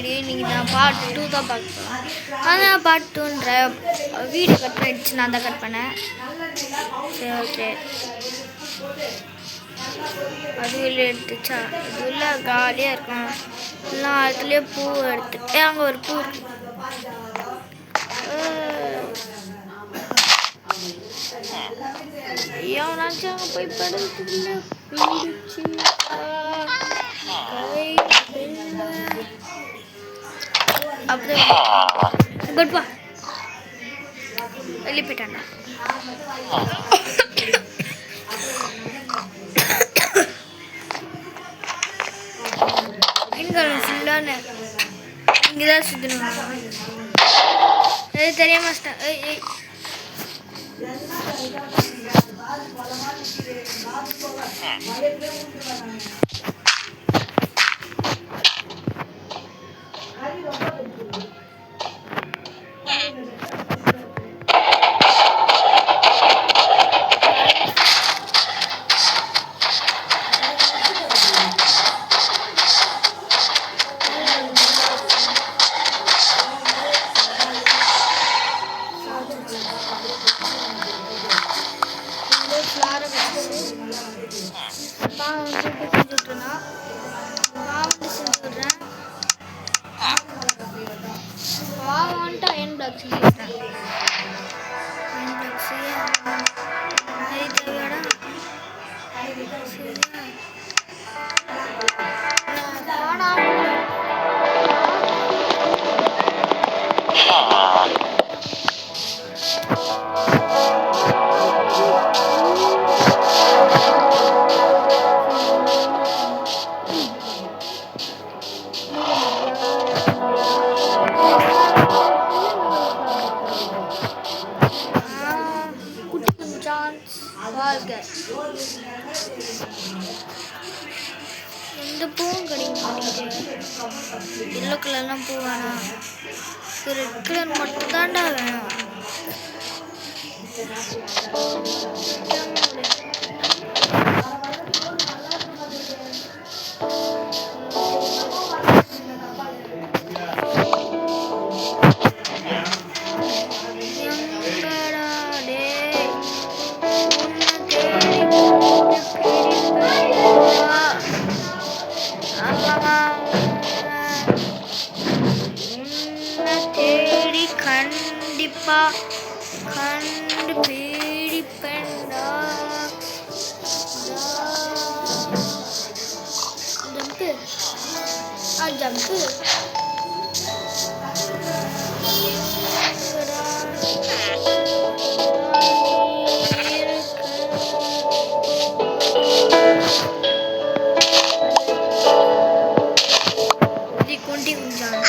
நீங்கள் நான் பார்ட் 2 தான் பார்க்க போகிறோம். ஆனால் பார்ட் 2ன்ற வீடியோ கட் ஆகிடுச்சு, நான் தான் கட் பண்ணேன். சரி ஓகே, அது வெளியே எடுத்துச்சா, இது உள்ள காலியாக இருக்கும். எல்லாம் அதுலேயே பூ எடுத்துட்டு அங்கே ஒரு பூ இருக்கு. எவனாச்சும் அங்கே போய் படுத்துக்குள்ள பிடிச்சி அப்படியே பட்பா வெளியே போயிட்டாண்டா. இங்கே ஃபுல்லான இங்கே தான் சுற்றணும். தெரியாம எந்த பூவும் கிடைக்க மாட்டேங்குது. எல்லோ கலர்லாம் பூ வேணாம், ரெட் கலர் மட்டும் தாண்டா வேணும். கண்டு பேடிப்பண்டா ஜம்ப்பு ஜம்ப்பு கொண்டி குஞ்சான்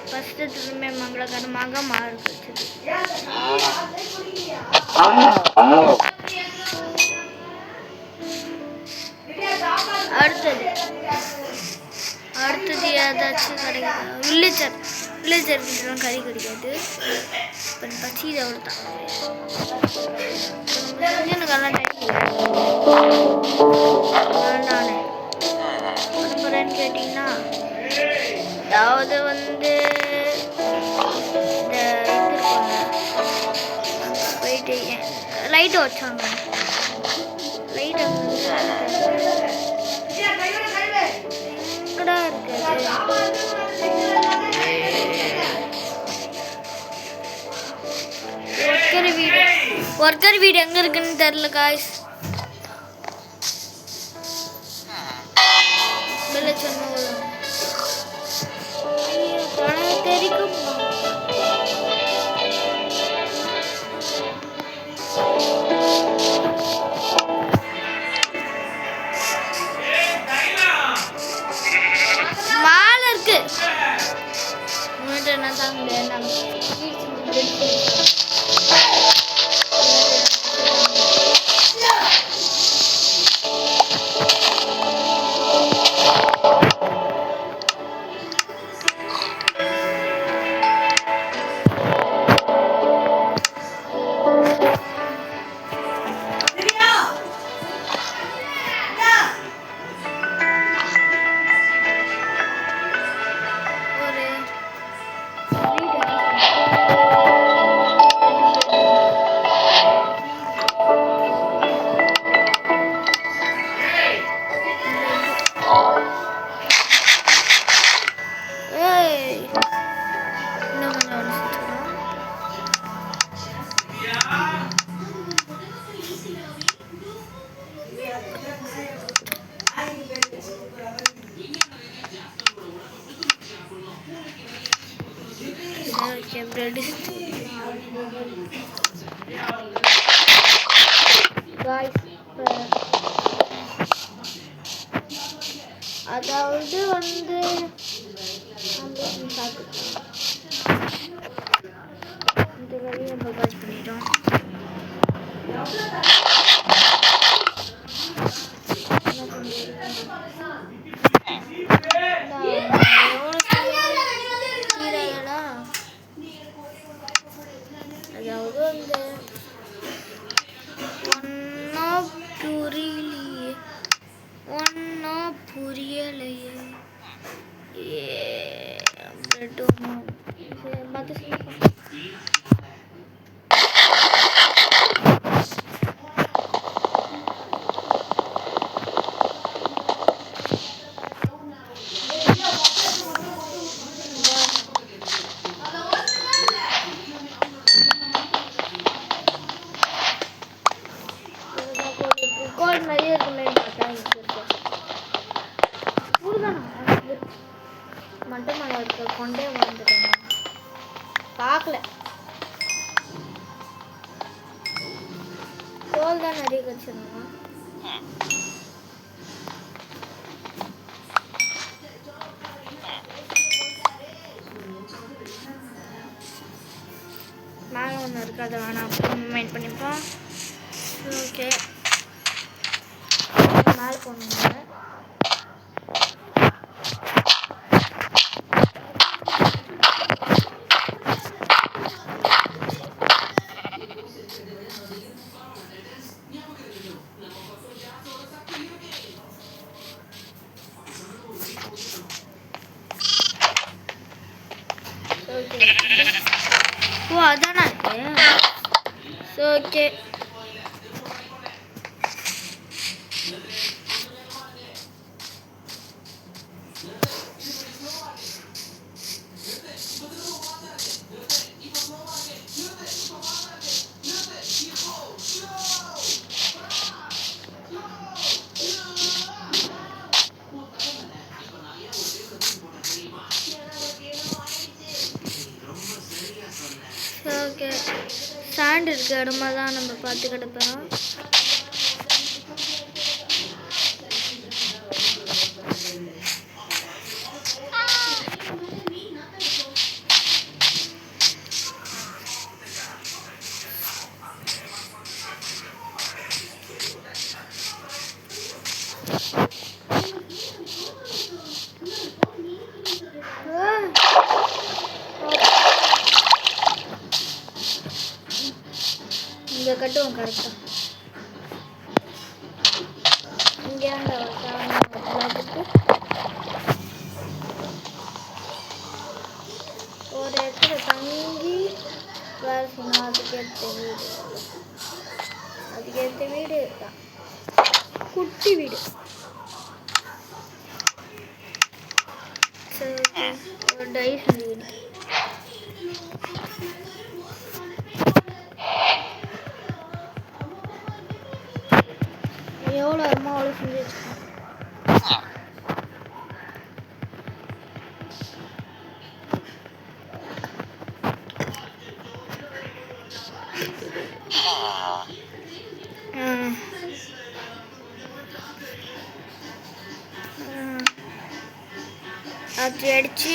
ஃபஸ்ட்டு மங்களகரமாக மாறுகிறது. அடுத்தது ஏதாச்சும் கிடைக்காது. வில்லேஜர் கறி கிடைக்காது. இப்போ பசி இது அவ்வளோ தான். எனக்கு எல்லாம் டைம் பார்த்தீங்கன்னா அதாவது வந்து இந்த இது போயிட்டு லைட்டு வச்சாங்க. லைட் எங்கடா இருக்குது? ஒர்க்கர் வீடு எங்க இருக்குன்னு தெரியல காய்ஸ். தெரிக்கும் மாலை இருக்கு. என்ன தாங்க முடியாது. அதாவது வந்து இந்த வழியை நம்ம பாஸ் பண்ணிட்டோம். அதாவது வந்து ஒன்னா புரியலையே. நிறைய மண்டை மலை இருக்க கொண்டே வாழ்ந்துட்டேன். பார்க்கல. தோல் தான் நிறைய கடிச்சிருந்தோம். மேலே ஒன்று இருக்குது, அதை வேணாம் அப்புறம் மைண்ட் பண்ணிப்போம். ஓகே, மேலே போகணுங்க. ஓ அதானா இருக்கு. Okay, okay. சாண்ட் இருக்க இடமா தான் நம்ம பார்த்து கிடப்போம். இங்கே கட்டுவோம் கரெக்டாக. இங்கே வீடு, அதுக்கேற்ற வீடு தான். குட்டி வீடு. சரி, ஒரு டைசன் வீடு. எவ்வளோ அம்மா அவ்வளோ செஞ்சு வச்சுக்கோங்க. அது அடிச்சு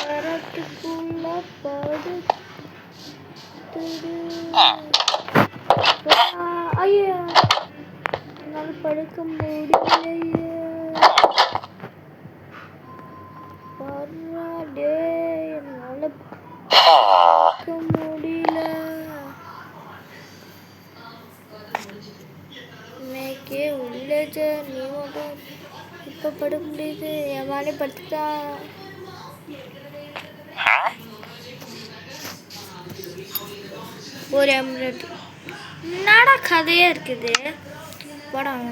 வரத்துக்குள்ள படு. ஐயா என்னால் படுக்க முடியலையே. பர்றாடே என்னால் படுக்க முடியல. இன்னைக்கே உள்ளேஜ நீ மட்டும் இப்போ படுக்க முடியுது. என் மேலே படுத்துட்டா. ஒரு எம்ரட் என்னடா கதையா இருக்குது. படம்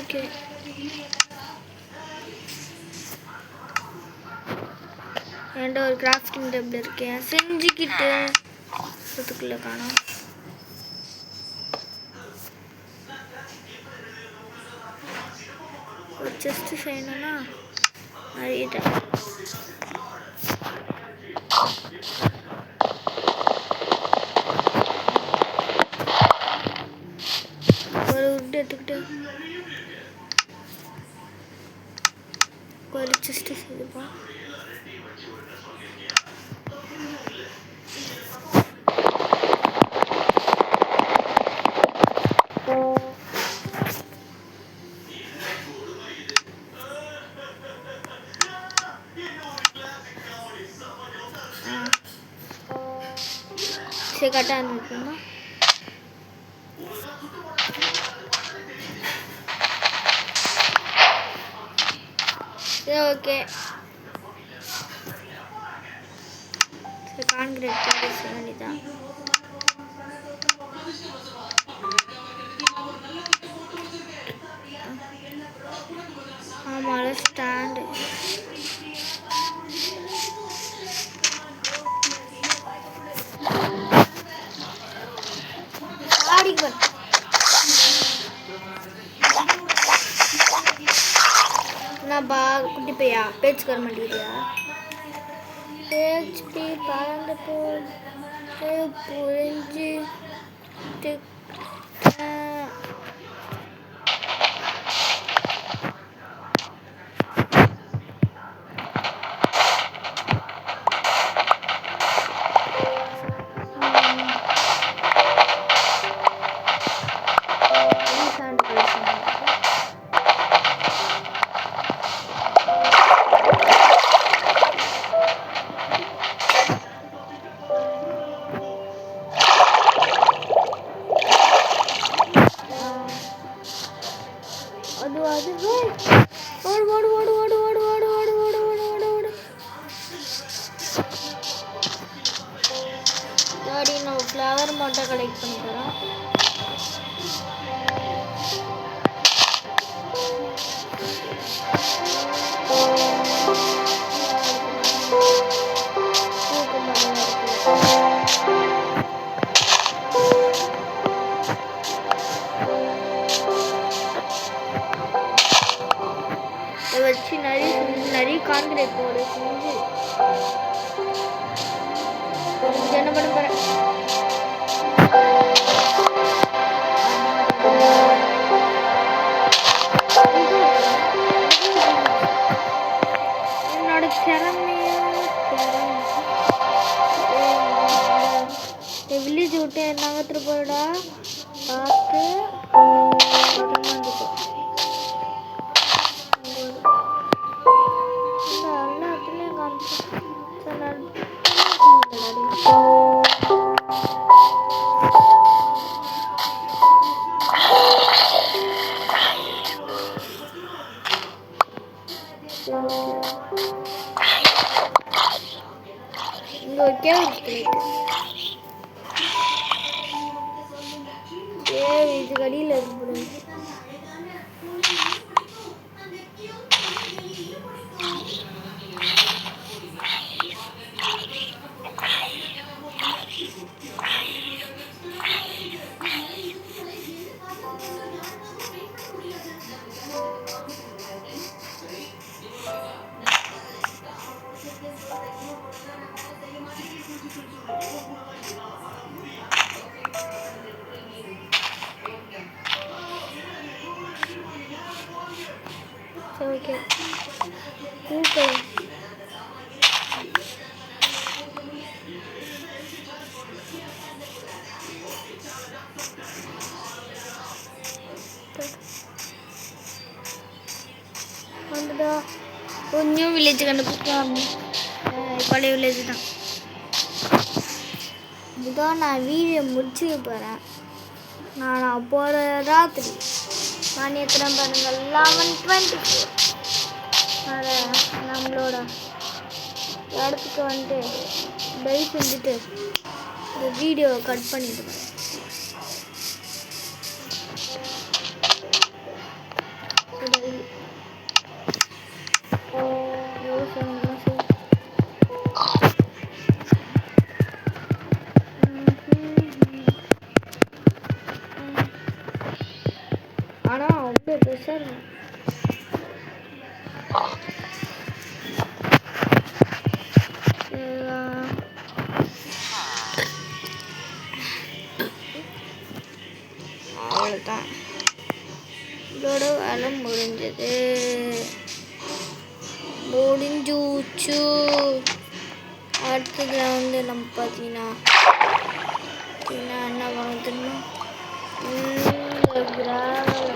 ஓகே. என்கிட்ட ஒரு கிராஃப்டிங் டேபிள் இருக்கேன். செஞ்சுக்கிட்டு அதுக்குள்ளே காணோம். ஒரு செஸ்ட் செய்யணும்னா நிறைய ஒரு உட் எடுத்துக்கிட்டு ஒரு செஸ்ட் செய்துப்போம். கரெக்டாக இருந்துச்சுன்னா ஓகே. கான்கிரீட் பேச வேண்டியதான். ஆமாம் ஸ்டாண்டு என்னப்பா குட்டி பையா பேச்சு வர மாட்டேங்கிறியா? பேச்சு பறந்து புரிஞ்சு ஃப்ளவர் மட்டும் கலெக்ட் பண்ணிக்கிறோம். வச்சு நிறைய கான்கிரீட் போடு செஞ்சு என்ன பண்ண போறேன். என்னோட வில்லேஜ் விட்டு நகர்த்துட்டு போயிடா பார்த்து எல்லாத்துலேயும் காமிச்சு இங்க ஒரு கேவ் இருக்கு. கேவ் இதுக்கு அடியில் இருக்கு. ஓகே பூக்கள் வந்துடா. ஒரு நியூ வில்லேஜ் கண்டுபிடிக்கலாம். பழைய வில்லேஜ் தான். இதுதான் நான் வீடியோ முடிச்சுக்க போகிறேன். நான் போகிற ராத்திரி மணி எத்தனை பாருங்கள் 11:24. அதை நம்மளோட இடத்துக்கு வந்துட்டு பெல் செஞ்சுட்டு இந்த வீடியோவை கட் பண்ணிட்டு போகிறேன். ஆனால் அவ்வளோ பெருசாக அவ்வளோதான். இதோட வேலை முடிஞ்சது. முடிஞ்சூச்சு. அடுத்ததுல வந்து நம்ம பார்த்தீங்கன்னா என்ன பண்ணுறதுன்னா இந்த கிராமம்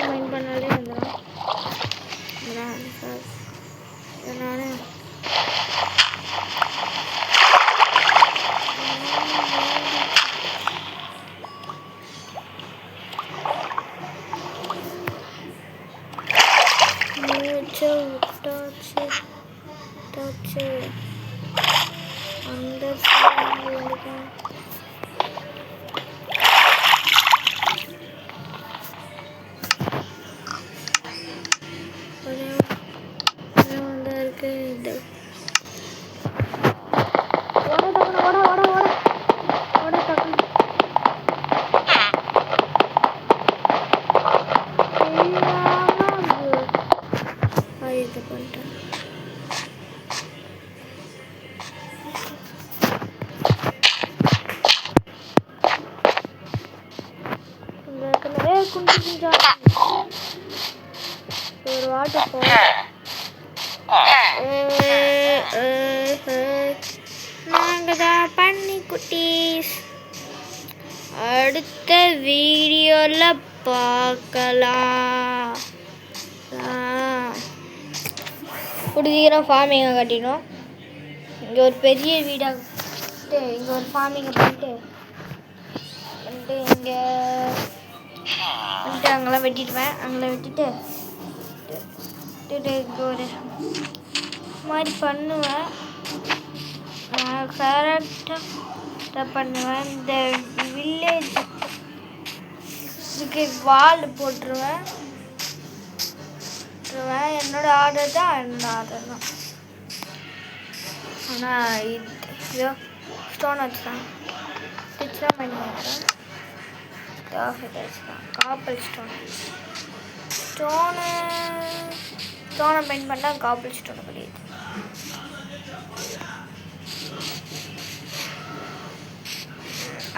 மைண்ட் பண்ணாலே வந்துடும். அதனால அந்த இருக்கு. இந்த ஒரு வாட்டர் நாங்கள் தான் பண்ணி குட்டீஸ். அடுத்த வீடியோவில் பார்க்கலாம். சீக்கிரம் ஃபார்மிங்கை கட்டிடும். இங்கே ஒரு பெரிய வீடாக இங்கே ஒரு ஃபார்மிங்கை பண்ணிட்டு இங்கே வந்துட்டு அங்கெல்லாம் வெட்டிடுவேன். அங்கெல்லாம் வெட்டிட்டு ஒரு மாதிரி பண்ணுவேன். நான் கரெக்டாக பண்ணுவேன். இந்த வில்லேஜுக்கு வால் போட்டுருவேன். என்னோட ஆர்டர் தான். ஆனால் இதோ ஸ்டோன் வச்சுதான் ஸ்டிச்லாம் பண்ணி வைக்கிறேன். காப்பல் ஸ்டோனை பெயிண்ட் பண்ணால் காப்பல் ஸ்டோனை பண்ணிடுது.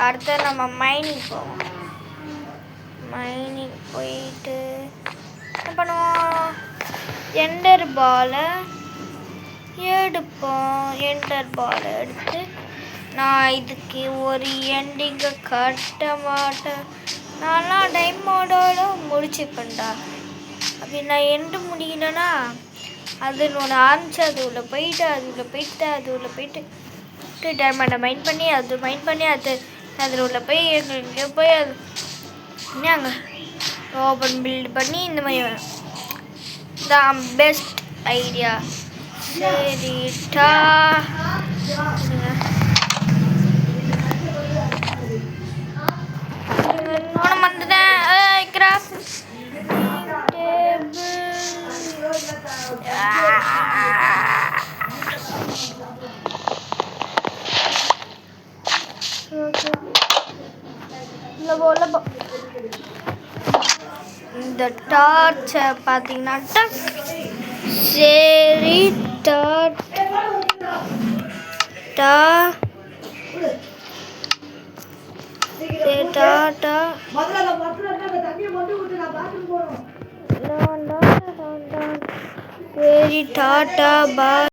அடுத்து நம்ம மைனிங் போவோம். மைனிங் போயிட்டு என்ன பண்ணுவோம், எண்டர் பாலை எடுப்போம். எண்டர் பாலை எடுத்து நான் இதுக்கு ஒரு எண்டிங்கை கட்ட மாட்டேன். நான்லாம் டைமோடோட முடிச்சுப்பேன்டா. அப்படி நான் எண்டு முடியலன்னா அது ஒன்று ஆரம்பிச்சு அது உள்ள போயிட்டு டைமண்டை மைண்ட் பண்ணி அது அதில் உள்ள போய் எங்கே போய் அது அங்கே ஓப்பன் பில்ட் பண்ணி இந்த மாதிரி வரும். தான் பெஸ்ட் ஐடியா. சரிட்டா இன்னொன்று வந்துட்டேன். கிராஃப்ட் இந்த டார்ச்சை பார்த்தீங்கன்னா சரி டாட்டா பாய்.